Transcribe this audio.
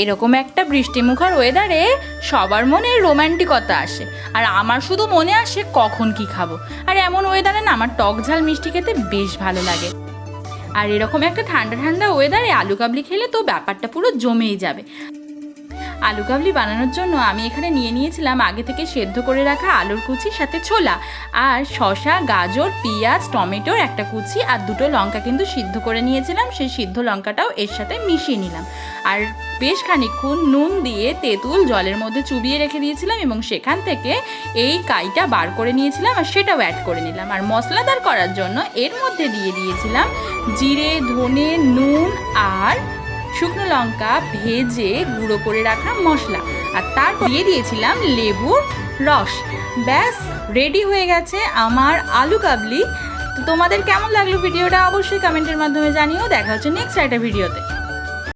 এরকম একটা বৃষ্টিমুখর ওয়েদারে সবার মনে রোম্যান্টিকতা আসে, আর আমার শুধু মনে আসে কখন কি খাবো। আর এমন ওয়েদারে না আমার টক ঝাল মিষ্টি খেতে বেশ ভালো লাগে। আর এরকম একটা ঠান্ডা ঠান্ডা ওয়েদারে আলু কাবলি খেলে তো ব্যাপারটা পুরো জমেই যাবে। আলু কাবলি বানানোর জন্য আমি এখানে নিয়ে নিয়েছিলাম আগে থেকে সেদ্ধ করে রাখা আলুর কুচি, সাথে ছোলা আর শসা, গাজর, পেঁয়াজ, টমেটোর একটা কুচি আর দুটো লঙ্কা কিন্তু সিদ্ধ করে নিয়েছিলাম। সেই সিদ্ধ লঙ্কাটাও এর সাথে মিশিয়ে নিলাম। আর বেশ খানিকক্ষণ নুন দিয়ে তেঁতুল জলের মধ্যে চুবিয়ে রেখে দিয়েছিলাম এবং সেখান থেকে এই কাইটা বার করে নিয়েছিলাম আর সেটাও অ্যাড করে নিলাম। আর মশলাদার করার জন্য এর মধ্যে দিয়ে দিয়েছিলাম জিরে, ধনে, নুন আর শুকনো লঙ্কা ভেজে গুঁড়ো করে রাখা মশলা, আর তারপর দিয়ে দিয়েছিলাম লেবুর রস। ব্যাস রেডি হয়ে গেছে আমার আলু কাবলি। তো তোমাদের কেমন লাগলো ভিডিওটা অবশ্যই কমেন্টের মাধ্যমে জানিও। দেখা হচ্ছে নেক্সট একটা ভিডিওতে।